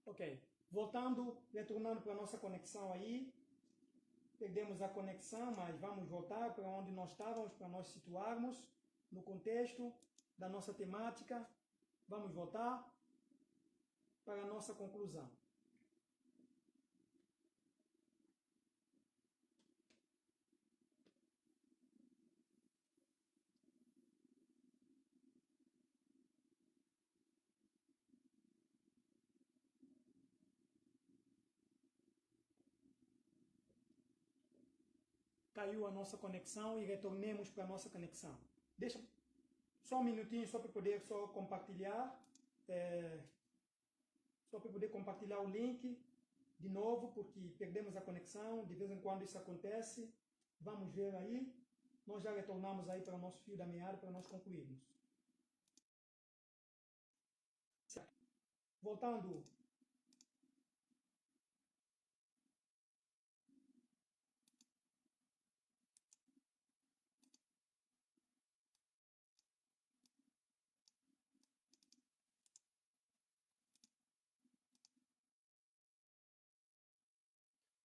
Ok. Voltando, retornando para a nossa conexão aí. Perdemos a conexão, mas vamos voltar para onde nós estávamos, para nós situarmos no contexto da nossa temática. Vamos voltar para a nossa conclusão. Caiu a nossa conexão e retornemos para a nossa conexão. Deixa só um minutinho só para poder compartilhar. Só para poder compartilhar o link de novo, porque perdemos a conexão. De vez em quando isso acontece. Vamos ver aí. Nós já retornamos aí para o nosso fio da meada para nós concluirmos. Certo. Voltando.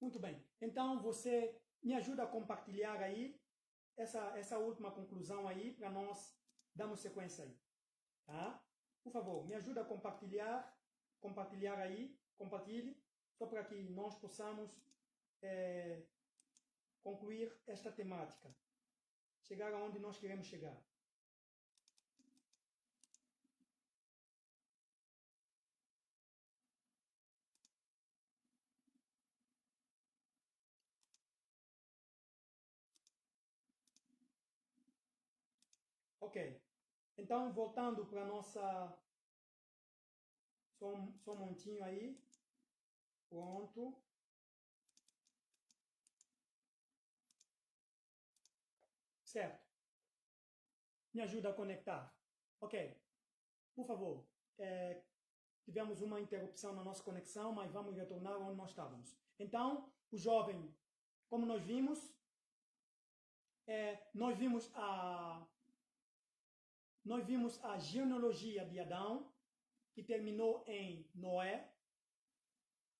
Muito bem. Então, você me ajuda a compartilhar aí essa última conclusão aí para nós darmos sequência aí. Tá? Por favor, me ajuda a compartilhar aí, compartilhe, só para que nós possamos concluir esta temática. Chegar aonde nós queremos chegar. Ok. Então, voltando para a nossa... Só um momentinho aí. Pronto. Certo. Me ajuda a conectar. Ok. Por favor. Tivemos uma interrupção na nossa conexão, mas vamos retornar onde nós estávamos. Então, o jovem, como nós vimos a genealogia de Adão, que terminou em Noé,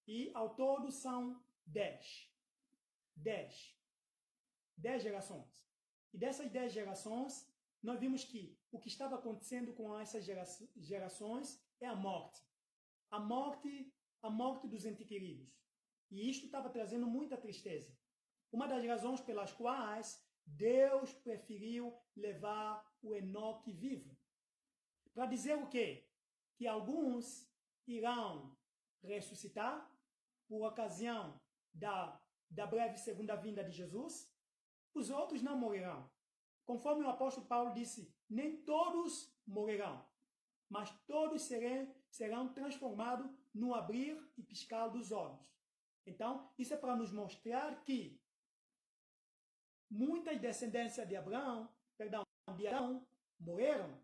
e ao todo são 10 gerações. E dessas 10 gerações, nós vimos que o que estava acontecendo com essas gerações é a morte. A morte dos entes queridos. E isto estava trazendo muita tristeza. Uma das razões pelas quais Deus preferiu levar o Enoque vivo. Para dizer o quê? Que alguns irão ressuscitar por ocasião da breve segunda vinda de Jesus, os outros não morrerão. Conforme o apóstolo Paulo disse, nem todos morrerão, mas todos serão transformados no abrir e piscar dos olhos. Então, isso é para nos mostrar que muitas descendências de Adão morreram,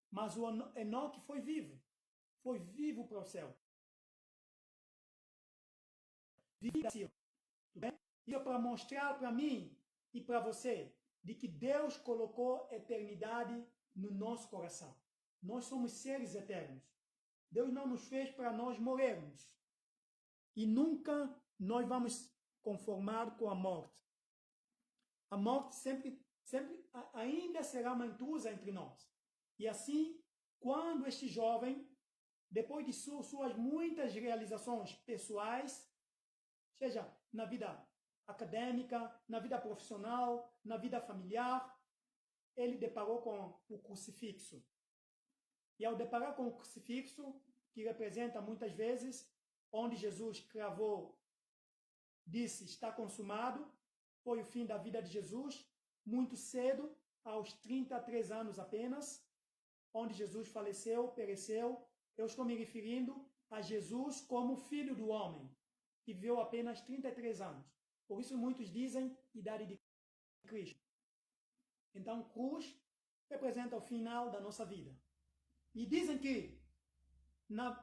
mas o Enoque foi vivo para o céu. Tudo bem? Isso é para mostrar para mim e para você de que Deus colocou eternidade no nosso coração. Nós somos seres eternos. Deus não nos fez para nós morrermos. E nunca nós vamos conformar com a morte. A morte sempre ainda será uma intrusa entre nós. E assim, quando este jovem, depois de suas muitas realizações pessoais, seja na vida acadêmica, na vida profissional, na vida familiar, ele deparou com o crucifixo. E ao deparar com o crucifixo, que representa muitas vezes onde Jesus cravou, disse, está consumado, foi o fim da vida de Jesus, muito cedo, aos 33 anos apenas, onde Jesus faleceu, pereceu. Eu estou me referindo a Jesus como filho do homem, que viveu apenas 33 anos. Por isso muitos dizem idade de Cristo. Então, cruz representa o final da nossa vida. E dizem que,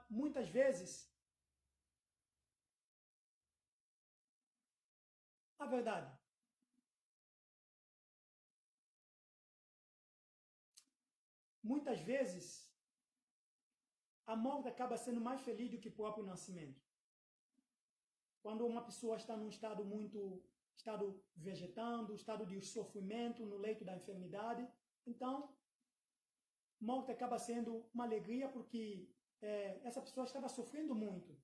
muitas vezes, a verdade. Muitas vezes, a morte acaba sendo mais feliz do que o próprio nascimento. Quando uma pessoa está num estado vegetando, estado de sofrimento, no leito da enfermidade, então, morte acaba sendo uma alegria porque essa pessoa estava sofrendo muito.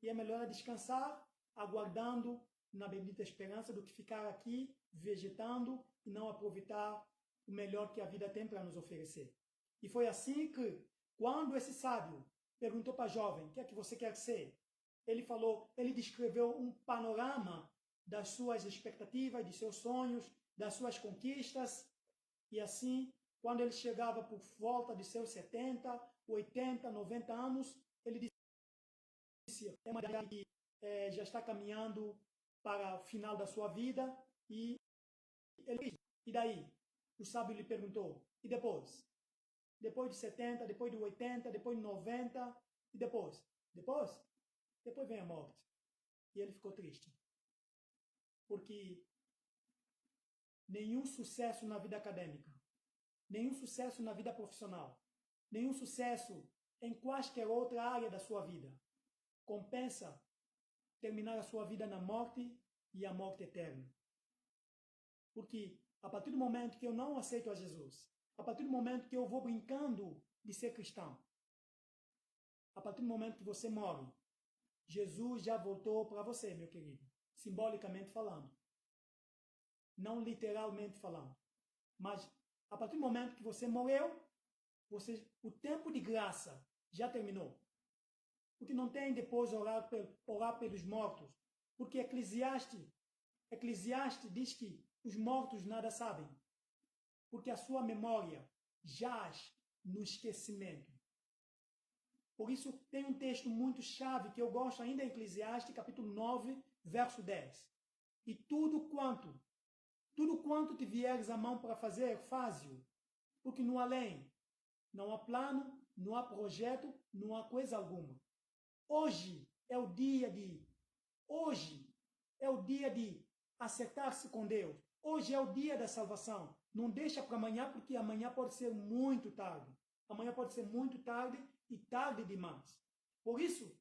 E é melhor ela descansar, aguardando na bendita esperança do que ficar aqui vegetando e não aproveitar o melhor que a vida tem para nos oferecer. E foi assim que, quando esse sábio perguntou para a jovem, o que é que você quer ser? Ele descreveu um panorama das suas expectativas, de seus sonhos, das suas conquistas. E assim, quando ele chegava por volta de seus 70, 80, 90 anos, ele disse, é uma idade que já está caminhando para o final da sua vida. E ele disse, e daí? O sábio lhe perguntou, e depois? Depois de 70, depois de 80, depois de 90, e depois? Depois vem a morte. E ele ficou triste. Porque nenhum sucesso na vida acadêmica, nenhum sucesso na vida profissional, nenhum sucesso em quaisquer outra área da sua vida compensa terminar a sua vida na morte e a morte eterna. Porque a partir do momento que eu não aceito a Jesus, a partir do momento que eu vou brincando de ser cristão, a partir do momento que você morre, Jesus já voltou para você, meu querido, simbolicamente falando. Não literalmente falando. Mas a partir do momento que você morreu, o tempo de graça já terminou. Porque não tem depois orar pelos mortos. Porque Eclesiastes diz que os mortos nada sabem. Porque a sua memória jaz no esquecimento. Por isso tem um texto muito chave que eu gosto ainda em Eclesiastes, capítulo 9, verso 10. E tudo quanto te vieres à mão para fazer, faze-o. Porque no além não há plano, não há projeto, não há coisa alguma. Hoje é o dia de acertar-se com Deus. Hoje é o dia da salvação. Não deixa para amanhã, porque amanhã pode ser muito tarde. Amanhã pode ser muito tarde e tarde demais. Por isso,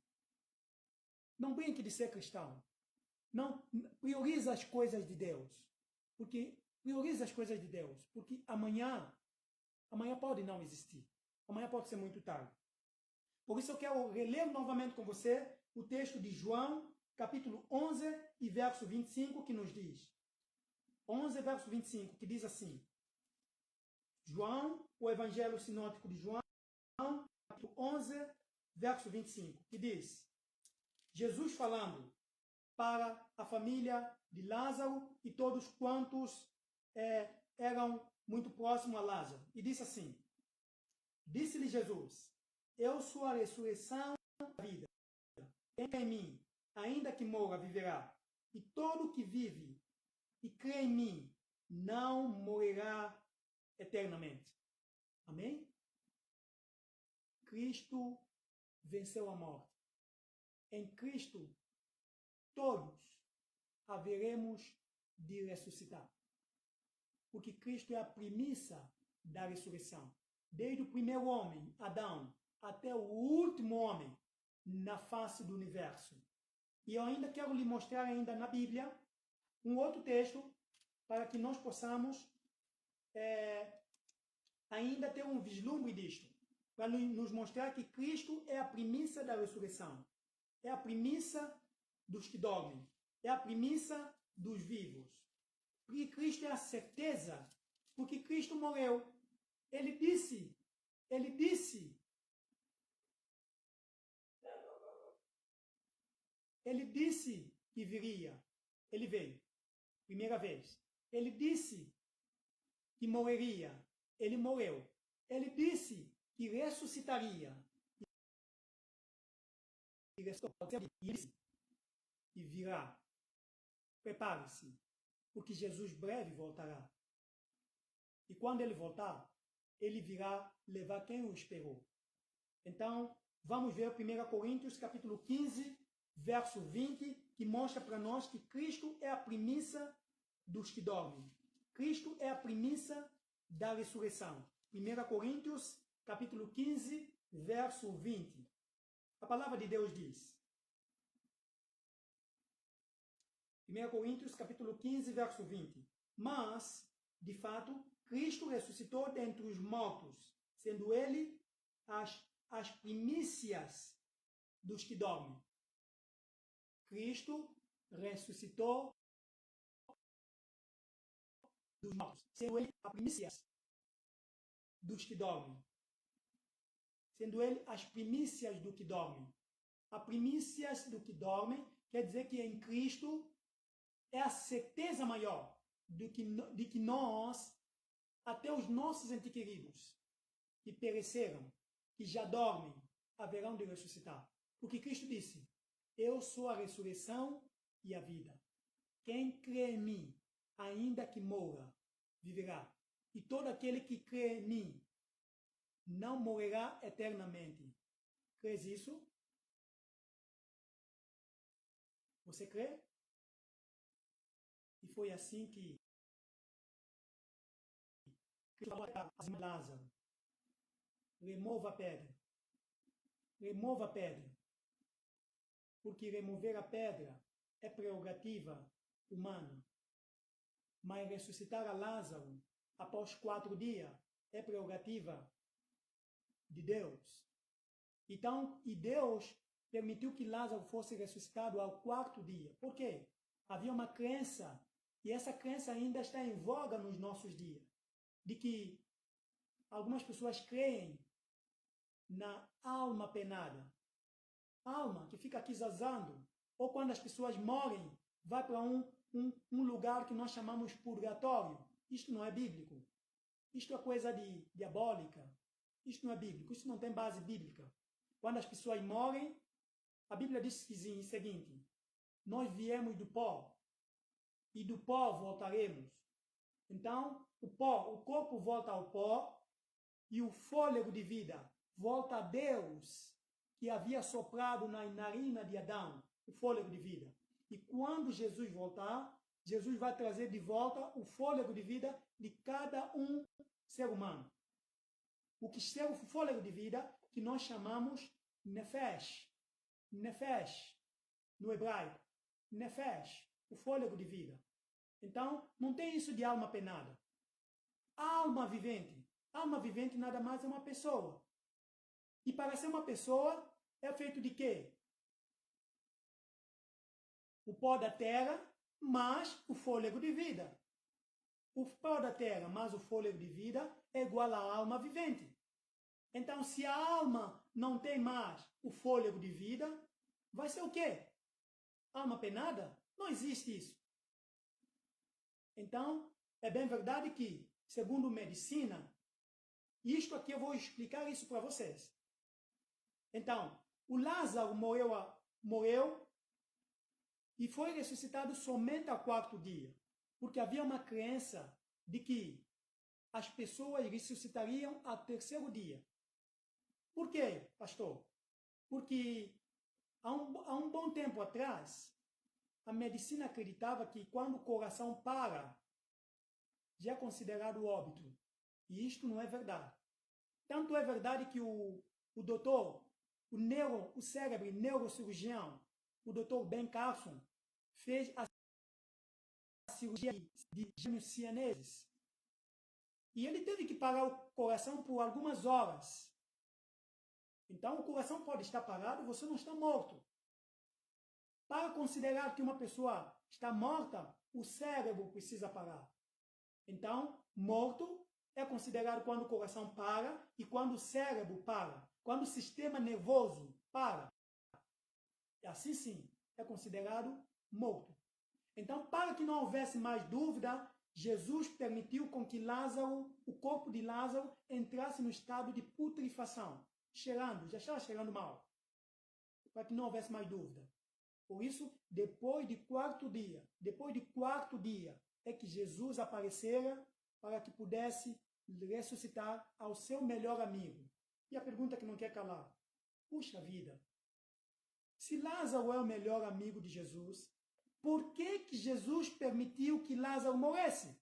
não brinque de ser cristão. Não prioriza as coisas de Deus. Porque prioriza as coisas de Deus. Porque amanhã pode não existir. Amanhã pode ser muito tarde. Por isso eu quero reler novamente com você o texto de João, capítulo 11 e verso 25, que nos diz. 11, verso 25, que diz assim. João, o Evangelho Sinótico de João, capítulo 11, verso 25, que diz. Jesus falando para a família de Lázaro e todos quantos eram muito próximos a Lázaro. E disse assim. Disse-lhe Jesus, eu sou a ressurreição da vida. Quem crê em mim, ainda que morra, viverá. E todo que vive e crê em mim, não morrerá eternamente. Amém? Cristo venceu a morte. Em Cristo, todos haveremos de ressuscitar. Porque Cristo é a premissa da ressurreição. Desde o primeiro homem, Adão, até o último homem na face do universo. E eu ainda quero lhe mostrar ainda na Bíblia um outro texto para que nós possamos ainda ter um vislumbre disto. Para nos mostrar que Cristo é a premissa da ressurreição. É a premissa dos que dormem. É a premissa dos vivos. Porque Cristo é a certeza. Porque Cristo morreu. Ele disse que viria. Ele veio. Primeira vez. Ele disse que morreria. Ele morreu. Ele disse que ressuscitaria. E virá. Prepare-se, porque Jesus breve voltará. E quando ele voltar, ele virá levar quem o esperou. Então, vamos ver 1 Coríntios, capítulo 15, verso 20, que mostra para nós que Cristo é a premissa dos que dormem. Cristo é a premissa da ressurreição. 1 Coríntios, capítulo 15, verso 20. A palavra de Deus diz, 1 Coríntios, capítulo 15, verso 20. Mas, de fato, Cristo ressuscitou dentre os mortos, sendo ele as primícias dos que dormem. Cristo ressuscitou dos mortos, sendo ele as primícias dos que dormem. Sendo ele as primícias do que dormem. A primícias do que dormem quer dizer que em Cristo é a certeza maior de que nós, até os nossos entes queridos, que pereceram, que já dormem, haverão de ressuscitar. Porque Cristo disse, eu sou a ressurreição e a vida. Quem crê em mim, ainda que morra, viverá. E todo aquele que crê em mim, não morrerá eternamente. Crês isso? Você crê? E foi assim que Cristo falou a Lázaro, remova a pedra. Remova a pedra. Porque remover a pedra é prerrogativa humana. Mas ressuscitar a Lázaro após 4 dias é prerrogativa de Deus. Então, e Deus permitiu que Lázaro fosse ressuscitado ao 4º dia. Por quê? Havia uma crença, e essa crença ainda está em voga nos nossos dias, de que algumas pessoas creem na alma penada. Alma que fica aqui zazando, ou quando as pessoas morrem, vai para um lugar que nós chamamos purgatório. Isto não é bíblico. Isto é coisa diabólica. Isto não é bíblico. Isto não tem base bíblica. Quando as pessoas morrem, a Bíblia diz o seguinte, nós viemos do pó, e do pó voltaremos. Então, o corpo volta ao pó, e o fôlego de vida volta a Deus, que havia soprado na narina de Adão, o fôlego de vida. E quando Jesus voltar, Jesus vai trazer de volta o fôlego de vida de cada um ser humano. O que é o fôlego de vida que nós chamamos nefesh. Nefesh, no hebraico. Nefesh, o fôlego de vida. Então, não tem isso de alma penada. Alma vivente. Alma vivente nada mais é uma pessoa. E para ser uma pessoa, é feito de quê? O pó da terra, mais o fôlego de vida. O pó da terra mais o fôlego de vida é igual à alma vivente. Então, se a alma não tem mais o fôlego de vida, vai ser o quê? Alma penada? Não existe isso. Então, é bem verdade que, segundo medicina, isto aqui eu vou explicar isso para vocês. Então, o Lázaro morreu e foi ressuscitado somente ao 4º dia, porque havia uma crença de que as pessoas ressuscitariam ao 3º dia. Por quê, pastor? Porque há um bom tempo atrás, a medicina acreditava que quando o coração para, já é considerado óbito. E isto não é verdade. Tanto é verdade que o doutor, o cérebro neurocirurgião, o doutor Ben Carson, fez a cirurgia de gêmeos sianeses. E ele teve que parar o coração por algumas horas. Então, o coração pode estar parado, você não está morto. Para considerar que uma pessoa está morta, o cérebro precisa parar. Então, morto é considerado quando o coração para e quando o cérebro para. Quando o sistema nervoso para. Assim sim, é considerado morto. Então, para que não houvesse mais dúvida, Jesus permitiu com que Lázaro, o corpo de Lázaro, entrasse no estado de putrefação, já estava cheirando mal, para que não houvesse mais dúvida. Por isso, depois de 4º dia, é que Jesus aparecera para que pudesse ressuscitar ao seu melhor amigo. E a pergunta que não quer calar, puxa vida, se Lázaro é o melhor amigo de Jesus, por que Jesus permitiu que Lázaro morresse?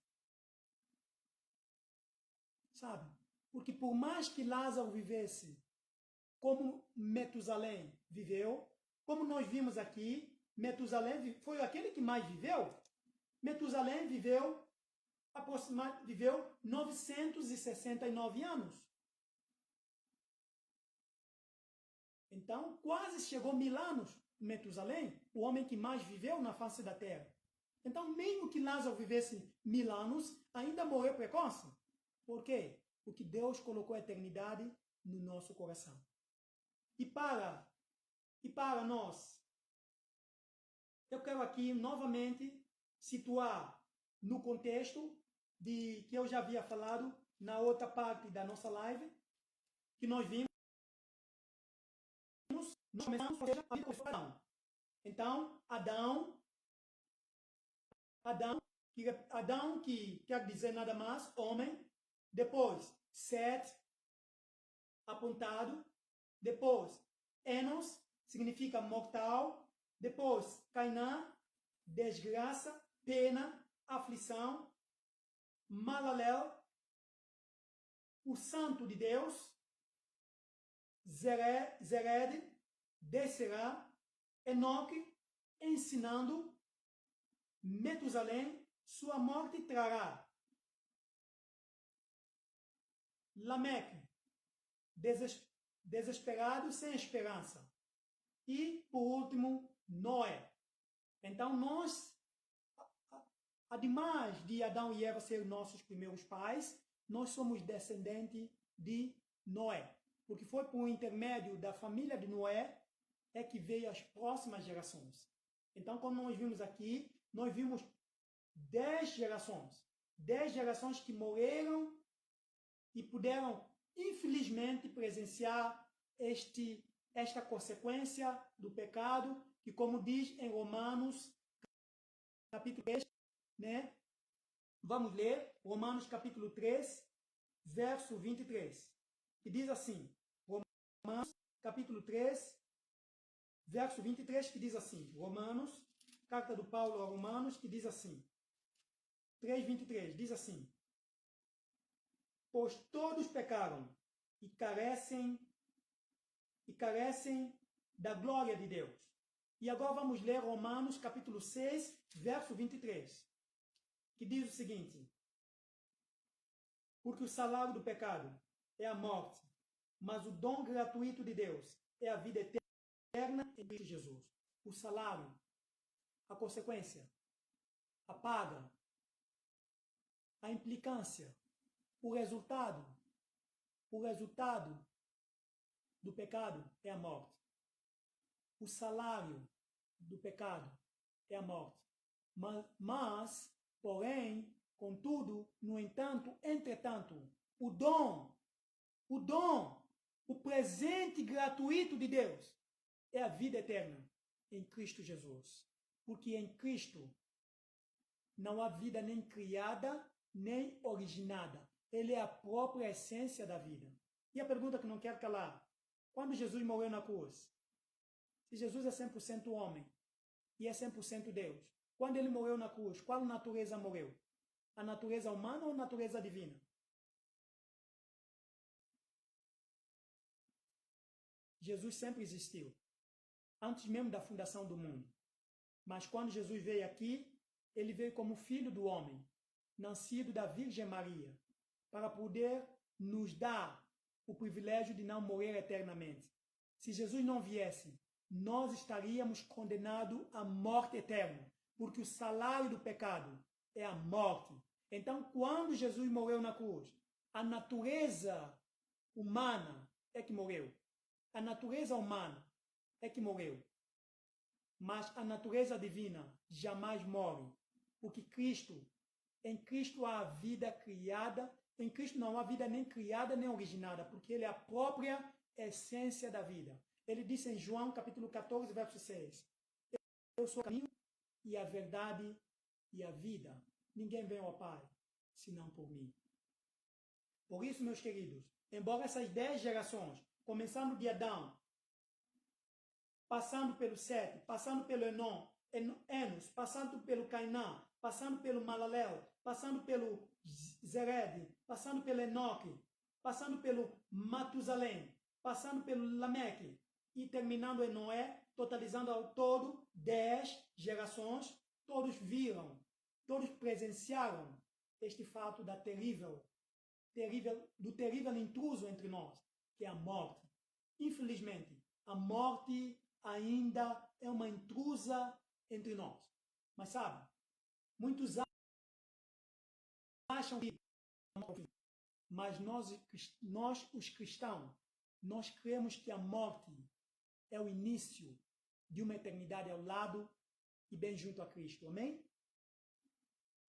Sabe? Porque por mais que Lázaro vivesse como Metusalém viveu. Como nós vimos aqui, Metusalém foi aquele que mais viveu. Metusalém viveu aproximadamente 969 anos. Então, quase chegou 1000 anos, Metusalém, o homem que mais viveu na face da terra. Então, mesmo que Lázaro vivesse 1000 anos, ainda morreu precoce. Por quê? Porque Deus colocou a eternidade no nosso coração. E para nós, eu quero aqui novamente situar no contexto de que eu já havia falado na outra parte da nossa live, que nós vimos, nós começamos a vida com Adão. Então, Adão que quer dizer nada mais, homem, depois Sete, apontado, depois Enos, significa mortal, depois Cainã, desgraça, pena, aflição, Malalel, o santo de Deus, Zered, descerá, Enoque, ensinando, Metusalém, sua morte trará, Lameque, desesperado, sem esperança, e, por último, Noé. Então, nós, ademais de Adão e Eva ser nossos primeiros pais, nós somos descendentes de Noé, porque foi por intermédio da família de Noé é que veio as próximas gerações. Então, como nós vimos aqui, nós vimos 10 gerações que morreram e puderam, infelizmente, presenciar esta consequência do pecado, que, como diz em Romanos, capítulo 3, né? Vamos ler Romanos capítulo 3, verso 23, que diz assim, Romanos capítulo 3, verso 23, que diz assim, Romanos, carta do Paulo a Romanos, que diz assim, 3:23, diz assim, pois todos pecaram e carecem da glória de Deus. E agora vamos ler Romanos capítulo 6, verso 23, que diz o seguinte, porque o salário do pecado é a morte, mas o dom gratuito de Deus é a vida eterna em Cristo Jesus. O salário, a consequência, a paga, a implicância, o resultado do pecado é a morte. O salário do pecado é a morte. Mas, porém, contudo, no entanto, entretanto, o dom, o presente gratuito de Deus é a vida eterna em Cristo Jesus. Porque em Cristo não há vida nem criada, nem originada. Ele é a própria essência da vida. E a pergunta que não quero calar, quando Jesus morreu na cruz, se Jesus é 100% homem e é 100% Deus, quando ele morreu na cruz, qual natureza morreu? A natureza humana ou a natureza divina? Jesus sempre existiu, antes mesmo da fundação do mundo. Mas quando Jesus veio aqui, ele veio como filho do homem, nascido da Virgem Maria, para poder nos dar o privilégio de não morrer eternamente. Se Jesus não viesse, nós estaríamos condenados à morte eterna, porque o salário do pecado é a morte. Então, quando Jesus morreu na cruz, a natureza humana é que morreu. A natureza humana é que morreu. Mas a natureza divina jamais morre, porque em Cristo há a vida criada, em Cristo não há vida nem criada nem originada, porque ele é a própria essência da vida. Ele disse em João capítulo 14, verso 6, eu sou o caminho e a verdade e a vida. Ninguém vem ao Pai, senão por mim. Por isso, meus queridos, embora essas 10 gerações, começando de Adão, passando pelo Sete, passando pelo Enos, passando pelo Cainã, passando pelo Malalel, passando pelo Zered, passando pelo Enoque, passando pelo Matusalém, passando pelo Lameque e terminando em Noé, totalizando ao todo 10 gerações, todos viram, todos presenciaram este fato do terrível intruso entre nós, que é a morte. Infelizmente, a morte ainda é uma intrusa entre nós. Mas sabe, muitos acham que mas nós os cristãos, nós cremos que a morte é o início de uma eternidade ao lado e bem junto a Cristo. Amém?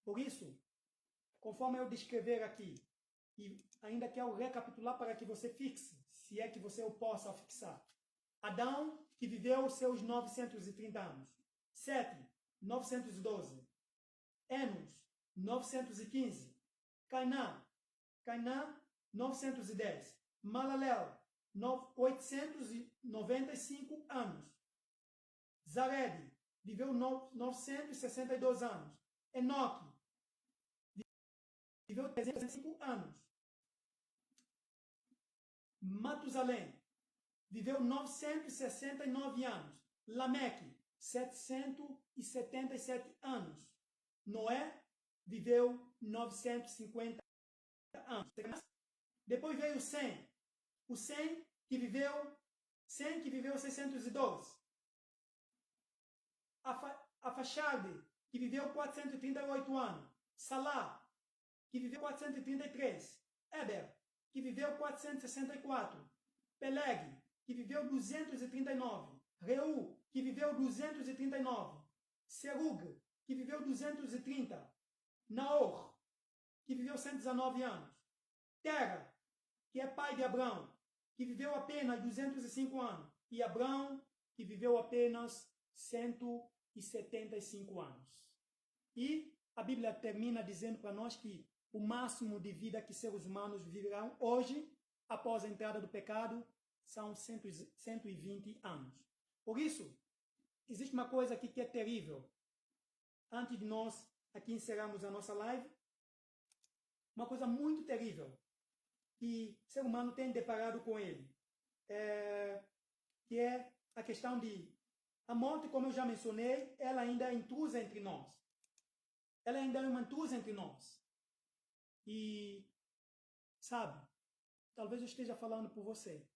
Por isso, conforme eu descrever aqui, e ainda quero recapitular para que você fixe, se é que você o possa fixar. Adão, que viveu os seus 930 anos. Sete, 912. Enos, 915. Cainã, 910. Malalel, 895 anos. Zared viveu 962 anos. Enoque viveu 305 anos. Matusalém viveu 969 anos. Lameque, 777 anos. Noé viveu 950 anos. Depois veio Sem. O Sem que viveu 612. Afaxade, que viveu 438 anos. Salá, que viveu 433. Eber, que viveu 464. Peleg, que viveu 239. Reu, que viveu 239. Serug, que viveu 230. Naor, que viveu 119 anos. Tera, que é pai de Abrão, que viveu apenas 205 anos. E Abrão, que viveu apenas 175 anos. E a Bíblia termina dizendo para nós que o máximo de vida que seres humanos viverão hoje, após a entrada do pecado, são 120 anos. Por isso, existe uma coisa aqui que é terrível. Antes de nós aqui encerrarmos a nossa live, uma coisa muito terrível que o ser humano tem deparado com ele, que é a questão de a morte, como eu já mencionei, ela ainda é intrusa entre nós. Ela ainda é uma intrusa entre nós. E, sabe, talvez eu esteja falando por você.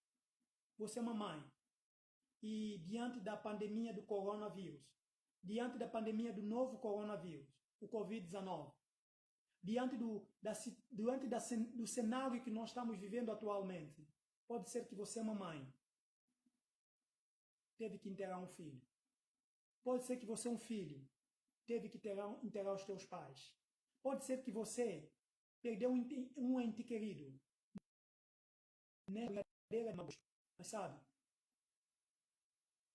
Você é uma mãe. E diante da pandemia do coronavírus, diante da pandemia do novo coronavírus, o Covid-19, diante do cenário que nós estamos vivendo atualmente, pode ser que você é uma mãe, teve que enterrar um filho. Pode ser que você é um filho, teve que enterrar os teus pais. Pode ser que você perdeu um ente querido. Mas sabe,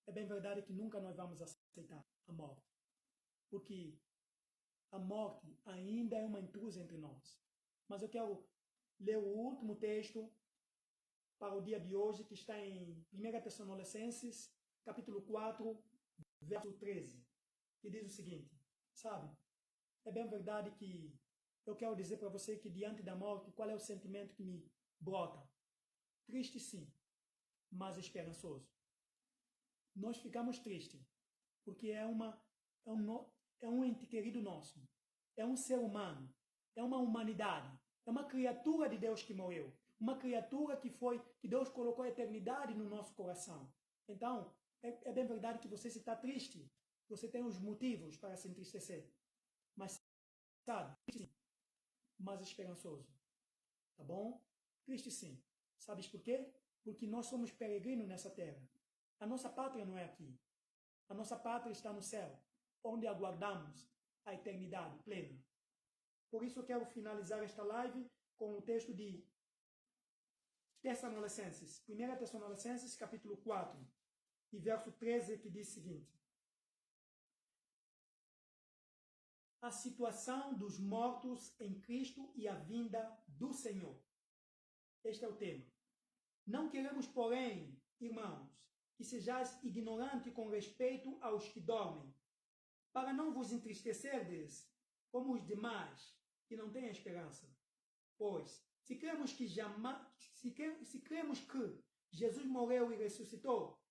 é bem verdade que nunca nós vamos aceitar a morte. Porque a morte ainda é uma intrusa entre nós. Mas eu quero ler o último texto para o dia de hoje, que está em 1 Tessalonicenses, capítulo 4, verso 13, que diz o seguinte, sabe, é bem verdade que eu quero dizer para você que diante da morte, qual é o sentimento que me brota? Triste sim, mas esperançoso. Nós ficamos tristes, porque é um ente querido nosso, é um ser humano, é uma humanidade, é uma criatura de Deus que morreu, uma criatura que Deus colocou a eternidade no nosso coração. Então, é bem verdade que você está triste, você tem os motivos para se entristecer, mas sabe, triste, mas esperançoso, tá bom? Triste sim. Sabes por quê? Porque nós somos peregrinos nessa terra. A nossa pátria não é aqui. A nossa pátria está no céu, onde aguardamos a eternidade plena. Por isso eu quero finalizar esta live com o texto de Tessalonicenses, 1 Tessalonicenses, capítulo 4, e verso 13, que diz o seguinte: a situação dos mortos em Cristo e a vinda do Senhor. Este é o tema. Não queremos, porém, irmãos, que sejais ignorantes com respeito aos que dormem, para não vos entristecerdes como os demais, que não têm esperança. Pois, se cremos que Jesus morreu e ressuscitou.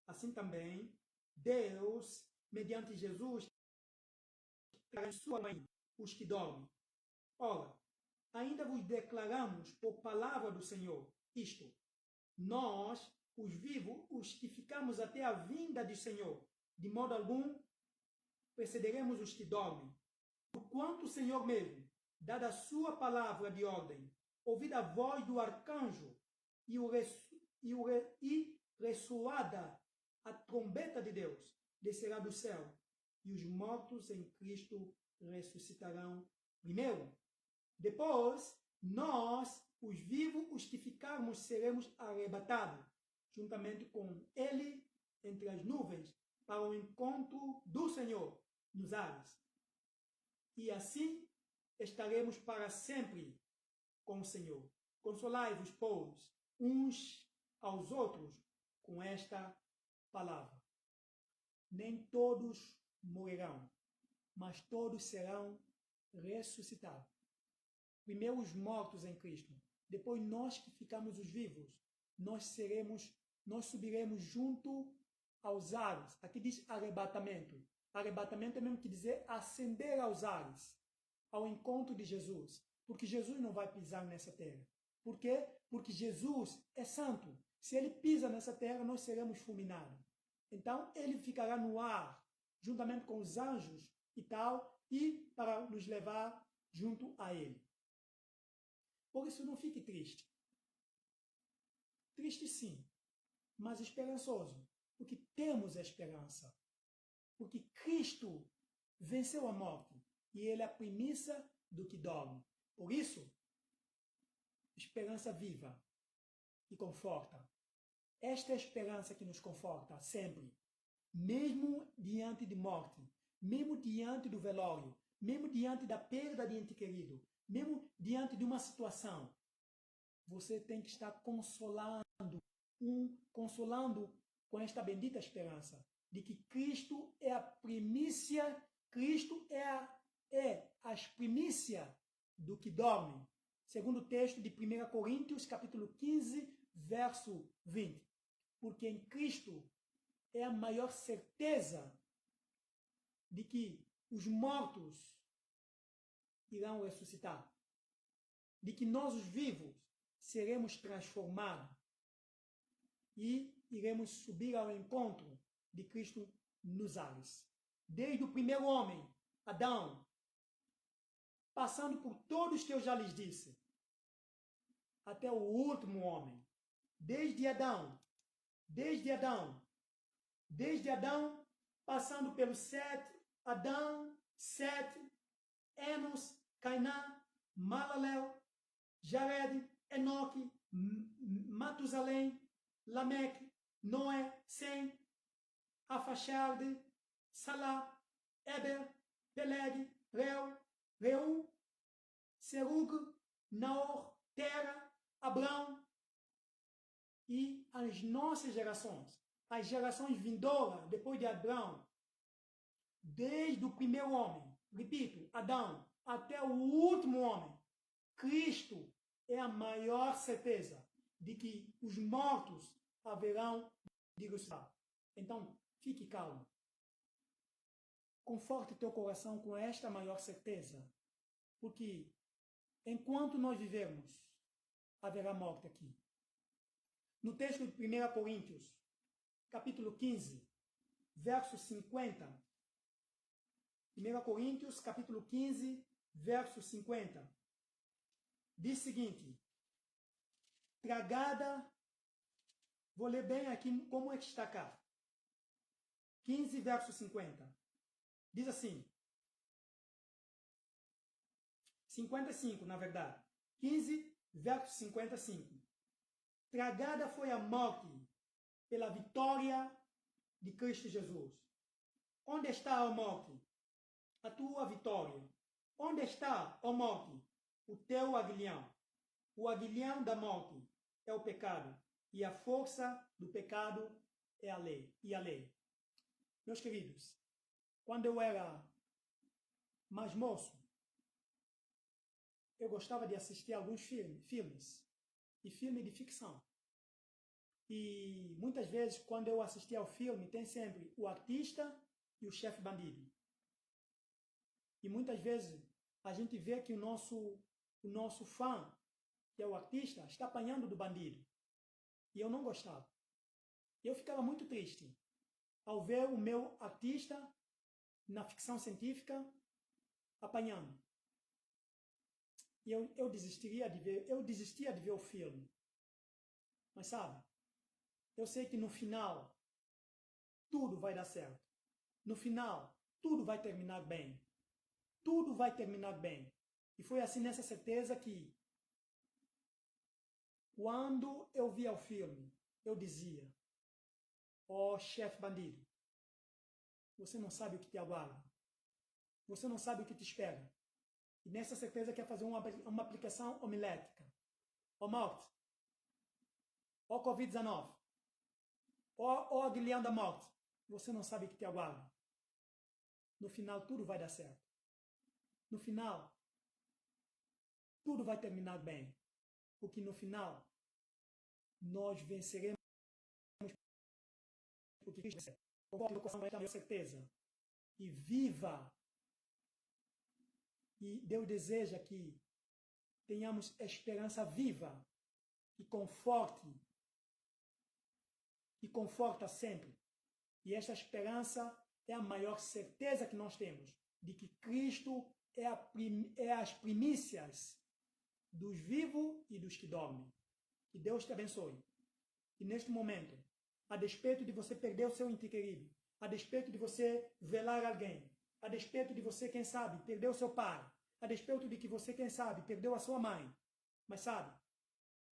Assim também, Deus, mediante Jesus, traz sua mãe, os que dormem. Ora, ainda vos declaramos por palavra do Senhor isto: nós, os vivos, os que ficamos até a vinda do Senhor, de modo algum precederemos os que dormem. Porquanto o Senhor mesmo, dada a sua palavra de ordem, ouvida a voz do arcanjo e ressoada a trombeta de Deus, descerá do céu, e os mortos em Cristo ressuscitarão primeiro. Depois, nós, os vivos, os que ficarmos, seremos arrebatados, juntamente com Ele, entre as nuvens, para o encontro do Senhor, nos ares. E assim estaremos para sempre com o Senhor. Consolai-vos, pois, uns aos outros com esta palavra. Nem todos morrerão, mas todos serão ressuscitados. Primeiro os mortos em Cristo, depois nós que ficamos os vivos, nós subiremos junto aos ares. Aqui diz arrebatamento. Arrebatamento é mesmo que dizer ascender aos ares, ao encontro de Jesus, porque Jesus não vai pisar nessa terra. Por quê? Porque Jesus é santo. Se ele pisa nessa terra, nós seremos fulminados. Então, ele ficará no ar, juntamente com os anjos e tal, e para nos levar junto a ele. Por isso, não fique triste. Triste sim, mas esperançoso, porque temos a esperança. Porque Cristo venceu a morte e ele é a premissa do que dorme. Por isso, esperança viva e conforta. Esta é a esperança que nos conforta sempre, mesmo diante de morte, mesmo diante do velório, mesmo diante da perda de ente querido, mesmo diante de uma situação. Você tem que estar consolando com esta bendita esperança de que Cristo é a primícia, Cristo é as primícias do que dorme. Segundo o texto de 1 Coríntios, capítulo 15, verso 20. Porque em Cristo é a maior certeza de que os mortos irão ressuscitar, de que nós, os vivos, seremos transformados e iremos subir ao encontro de Cristo nos ares. Desde o primeiro homem, Adão, passando por todos que eu já lhes disse, até o último homem. Desde Adão, passando pelo Sete, Adão, Sete, Enos, Cainã, Malalel, Jared, Enoque, Matusalém, Lameque, Noé, Sem, Afaxarde, Salá, Eber, Peleg, Reu, Serug, Naor, Tera, Abrão e as nossas gerações, as gerações vindouras depois de Abrão, desde o primeiro homem, repito, Adão, até o último homem, Cristo é a maior certeza de que os mortos haverão de ressuscitar. Então, fique calmo. Conforte teu coração com esta maior certeza, porque enquanto nós vivermos, haverá morte aqui. No texto de 1 Coríntios, capítulo 15, verso 50. 1 Coríntios, capítulo 15, verso 50. Diz o seguinte: tragada, vou ler bem aqui como é que está cá. 15, verso 50. Diz assim, 55, na verdade. 15, verso 55. Tragada foi a morte pela vitória de Cristo Jesus. Onde está a morte? A tua vitória. Onde está, ó morte? O teu aguilhão. O aguilhão da morte é o pecado. E a força do pecado é a lei. E a lei. Meus queridos, quando eu era mais moço, eu gostava de assistir alguns filmes e filmes de ficção. E muitas vezes, quando eu assisti ao filme, tem sempre o artista e o chefe bandido. E muitas vezes a gente vê que o nosso fã, que é o artista, está apanhando do bandido. E eu não gostava. Eu ficava muito triste ao ver o meu artista na ficção científica apanhando. E eu desistia de ver o filme. Mas sabe, eu sei que no final tudo vai dar certo. No final, tudo vai terminar bem. Tudo vai terminar bem. E foi assim nessa certeza que, quando eu via o filme, eu dizia: ó, chefe bandido, você não sabe o que te aguarda. Você não sabe o que te espera. E nessa certeza quer fazer uma aplicação homilética. Ó morte, ó Covid-19, ó aguilhão da morte. Você não sabe o que te aguarda. No final tudo vai dar certo. No final, tudo vai terminar bem. Porque no final, nós venceremos. Porque Cristo venceu. Conforme o coração é a certeza. E viva. E Deus deseja que tenhamos esperança viva e conforta sempre. E esta esperança é a maior certeza que nós temos de que Cristo é as primícias dos vivos e dos que dormem. Que Deus te abençoe. E neste momento, a despeito de você perder o seu ente querido, a despeito de você velar alguém, a despeito de você, quem sabe, perder o seu pai, a despeito de que você, quem sabe, perdeu a sua mãe, mas sabe,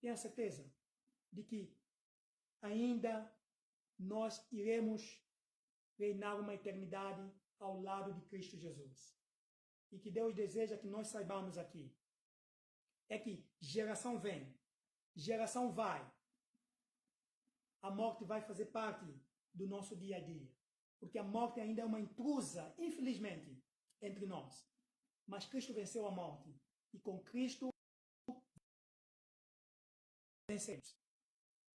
tenha certeza de que ainda nós iremos reinar uma eternidade ao lado de Cristo Jesus. E que Deus deseja que nós saibamos aqui é que geração vem, geração vai, a morte vai fazer parte do nosso dia a dia. Porque a morte ainda é uma intrusa, infelizmente, entre nós. Mas Cristo venceu a morte. E com Cristo vencemos.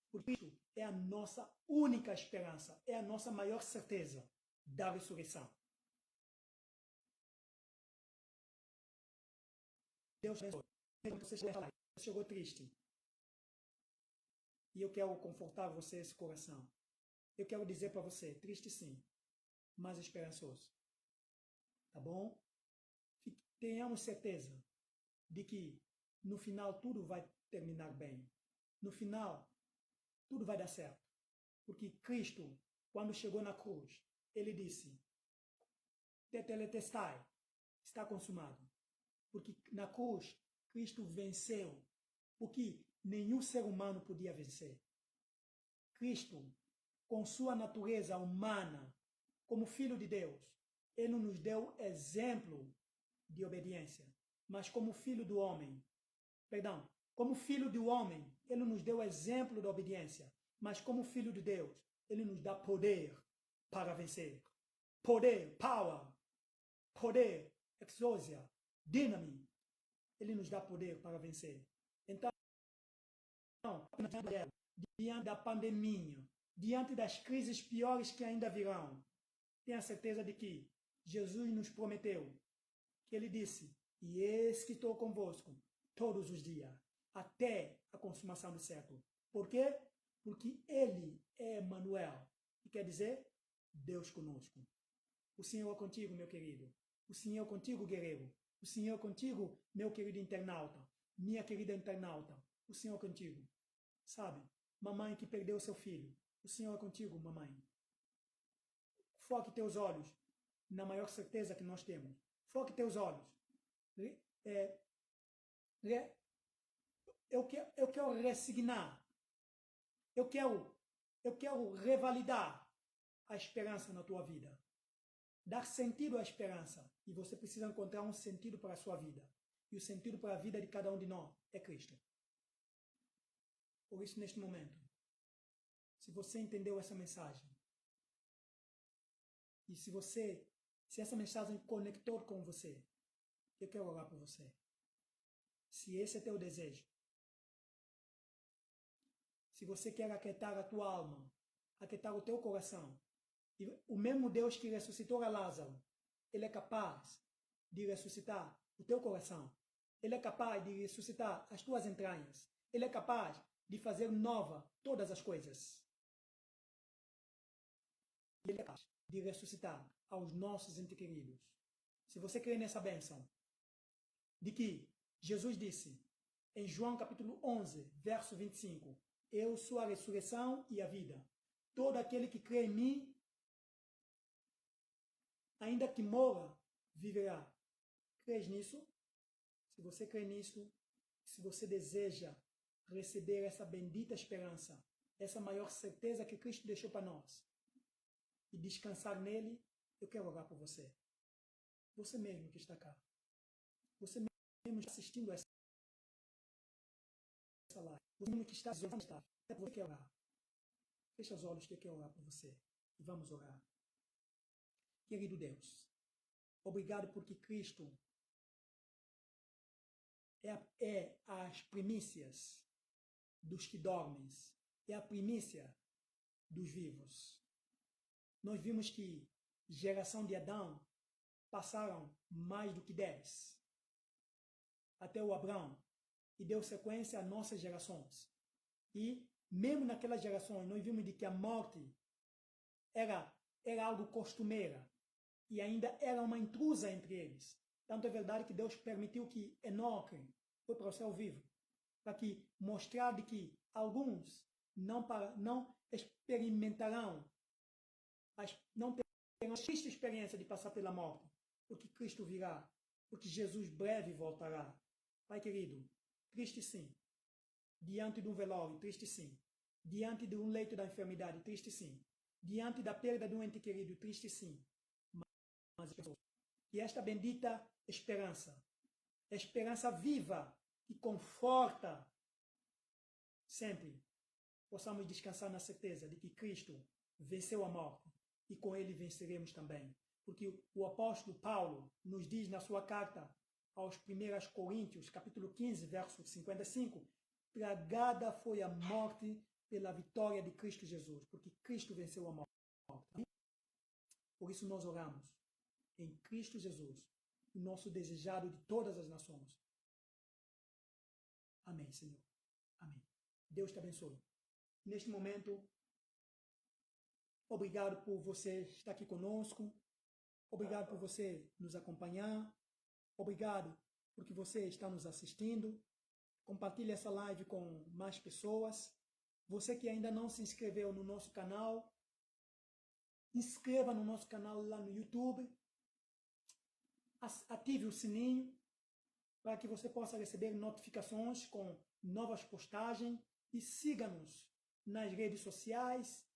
Porque Cristo é a nossa única esperança, é a nossa maior certeza da ressurreição. Deus abençoe. Você chegou triste. E eu quero confortar você, esse coração. Eu quero dizer para você, triste sim, mas esperançoso. Tá bom? Tenhamos certeza de que no final tudo vai terminar bem. No final, tudo vai dar certo. Porque Cristo, quando chegou na cruz, ele disse: Tetelestai, está consumado. Porque na cruz, Cristo venceu. Porque nenhum ser humano podia vencer. Cristo, com sua natureza humana, como Filho de Deus, ele nos deu exemplo de obediência. Mas como Filho do homem, como Filho do homem, ele nos deu exemplo da obediência. Mas como Filho de Deus, ele nos dá poder para vencer. Poder, power, poder, exousia, dynamite. Ele nos dá poder para vencer. Então, diante da pandemia, diante das crises piores que ainda virão, tenha certeza de que Jesus nos prometeu, que ele disse: e eis que estou convosco todos os dias, até a consumação do século. Por quê? Porque ele é Emmanuel, que quer dizer Deus conosco. O Senhor é contigo, meu querido. O Senhor é contigo, guerreiro. O Senhor é contigo, meu querido internauta. Minha querida internauta. O Senhor é contigo. Sabe? Mamãe que perdeu seu filho. O Senhor é contigo, mamãe. Foque teus olhos na maior certeza que nós temos. Foque teus olhos. Eu quero ressignar. Eu quero revalidar a esperança na tua vida. Dar sentido à esperança. E você precisa encontrar um sentido para a sua vida. E o sentido para a vida de cada um de nós é Cristo. Por isso, neste momento, se você entendeu essa mensagem, e se essa mensagem conectou com você, eu quero orar por você. Se esse é teu desejo, se você quer aquietar a tua alma, aquietar o teu coração, e o mesmo Deus que ressuscitou a Lázaro, ele é capaz de ressuscitar o teu coração. Ele é capaz de ressuscitar as tuas entranhas. Ele é capaz de fazer nova todas as coisas. Ele é capaz de ressuscitar aos nossos entes queridos. Se você crê nessa bênção, de que Jesus disse em João capítulo 11, verso 25, eu sou a ressurreição e a vida. Todo aquele que crê em mim, ainda que morra, viverá. Crês nisso? Se você crê nisso, se você deseja receber essa bendita esperança, essa maior certeza que Cristo deixou para nós, e descansar nele, eu quero orar por você. Você mesmo que está cá. Você mesmo que está assistindo essa live. Você mesmo que está assistindo essa live. Você quer orar. Fecha os olhos que eu quero orar por você. E vamos orar. Querido Deus, obrigado porque Cristo é as primícias dos que dormem, é a primícia dos vivos. Nós vimos que geração de Adão passaram mais do que 10 até o Abraão e deu sequência às nossas gerações. E mesmo naquelas gerações nós vimos de que a morte era algo costumeira e ainda era uma intrusa entre eles. Tanto é verdade que Deus permitiu que Enoque foi para o céu vivo, para que mostrar de que alguns não experimentarão, não terão a triste experiência de passar pela morte, porque Cristo virá, porque Jesus breve voltará. Pai querido, triste sim, diante de um velório, triste sim, diante de um leito da enfermidade, triste sim, diante da perda de um ente querido, triste sim, mas que esta bendita esperança viva, que conforta sempre, possamos descansar na certeza de que Cristo venceu a morte e com ele venceremos também. Porque o apóstolo Paulo nos diz na sua carta aos 1 Coríntios, capítulo 15, verso 55, tragada foi a morte pela vitória de Cristo Jesus, porque Cristo venceu a morte. Por isso nós oramos em Cristo Jesus, o nosso desejado de todas as nações. Amém, Senhor. Amém. Deus te abençoe. Neste momento, obrigado por você estar aqui conosco. Obrigado por você nos acompanhar. Obrigado porque você está nos assistindo. Compartilhe essa live com mais pessoas. Você que ainda não se inscreveu no nosso canal, inscreva no nosso canal lá no YouTube. Ative o sininho para que você possa receber notificações com novas postagens e siga-nos nas redes sociais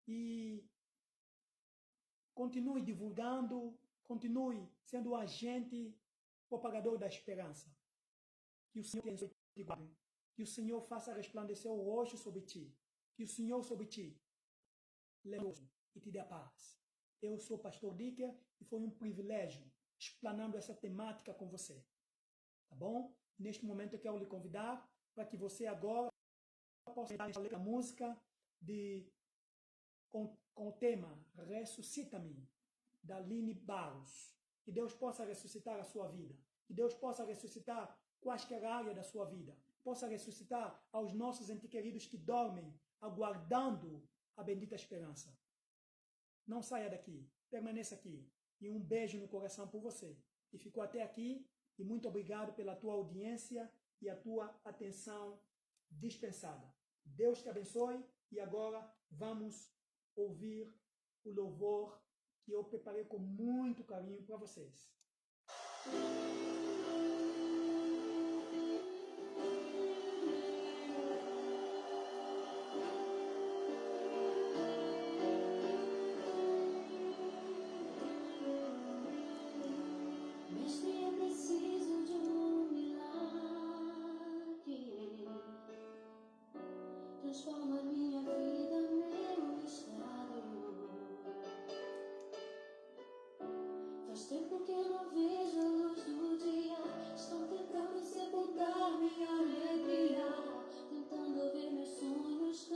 e continue divulgando, continue sendo um agente propagador da esperança. Que o Senhor te guarde, que o Senhor faça resplandecer o rosto sobre ti, que o Senhor sobre ti leve e te dê a paz. Eu sou o pastor Dicker e foi um privilégio explanando essa temática com você. Tá bom? Neste momento eu quero lhe convidar para que você agora possa ler a música com o tema Ressuscita-me, da Aline Barros. Que Deus possa ressuscitar a sua vida. Que Deus possa ressuscitar quaisquer área da sua vida. Possa ressuscitar aos nossos entes queridos que dormem, aguardando a bendita esperança. Não saia daqui. Permaneça aqui. E um beijo no coração por você. Que ficou até aqui. E muito obrigado pela tua audiência e a tua atenção dispensada. Deus te abençoe. E agora vamos ouvir o louvor que eu preparei com muito carinho para vocês. Transforma minha vida, meu estado. Faz tempo que eu não vejo a luz do dia. Estão tentando sepultar minha alegria, tentando ver meus sonhos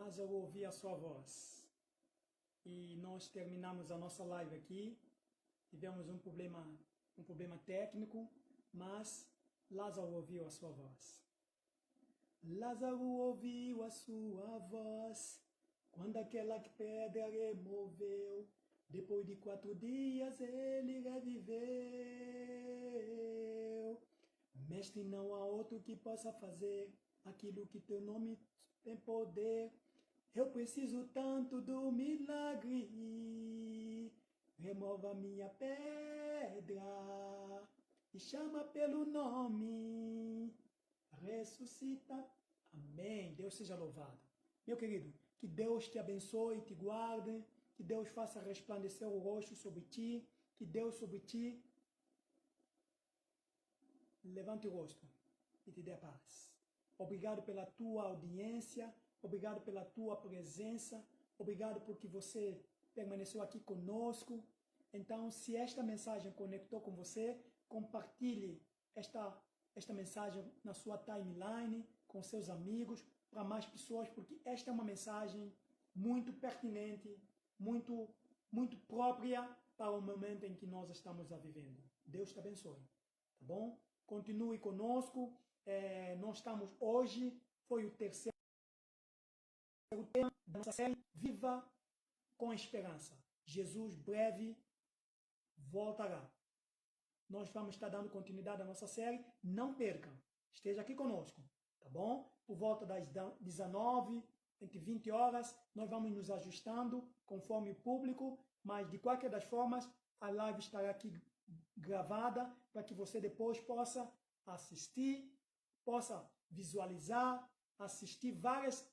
Lázaro, ouvi a sua voz. E nós terminamos a nossa live aqui. Tivemos um problema técnico, mas Lázaro ouviu a sua voz. Lázaro ouviu a sua voz, quando aquela pedra removeu. Depois de 4 dias ele reviveu. Mestre, não há outro que possa fazer aquilo que teu nome tem poder. Eu preciso tanto do milagre. Remova minha pedra e chama pelo nome. Ressuscita. Amém. Deus seja louvado. Meu querido, que Deus te abençoe e te guarde. Que Deus faça resplandecer o rosto sobre ti. Que Deus sobre ti levante o rosto e te dê paz. Obrigado pela tua audiência. Obrigado pela tua presença. Obrigado porque você permaneceu aqui conosco. Então, se esta mensagem conectou com você, compartilhe esta mensagem na sua timeline, com seus amigos, para mais pessoas, porque esta é uma mensagem muito pertinente, muito própria para o momento em que nós estamos vivendo. Deus te abençoe, tá bom? Continue conosco. Nós estamos hoje, foi o terceiro tema da nossa série, Viva com Esperança. Jesus breve voltará. Nós vamos estar dando continuidade à nossa série. Não percam. Esteja aqui conosco, tá bom? Por volta das 19, entre 20 horas, nós vamos nos ajustando conforme o público, mas de qualquer das formas, a live estará aqui gravada para que você depois possa assistir, possa visualizar, assistir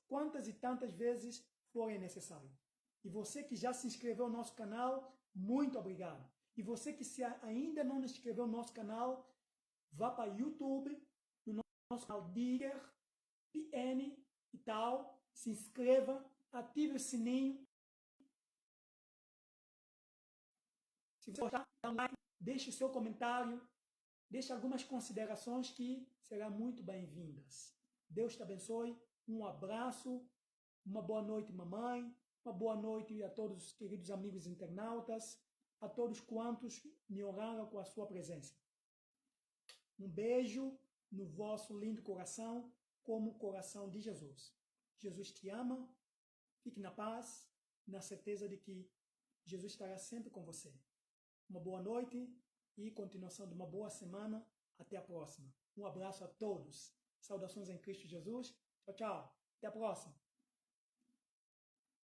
quantas e tantas vezes forem necessário. E você que já se inscreveu no nosso canal, muito obrigado. E você que ainda não se inscreveu no nosso canal, vá para o YouTube, no nosso canal Digger, PN e tal, se inscreva, ative o sininho. Se você gostar, dá um like, deixe o seu comentário, deixe algumas considerações que serão muito bem-vindas. Deus te abençoe, um abraço, uma boa noite, mamãe, uma boa noite a todos os queridos amigos internautas, a todos quantos me honraram com a sua presença. Um beijo no vosso lindo coração, como o coração de Jesus. Jesus te ama, fique na paz, na certeza de que Jesus estará sempre com você. Uma boa noite e continuação de uma boa semana. Até a próxima. Um abraço a todos. Saudações em Cristo Jesus. Tchau, tchau. Até a próxima.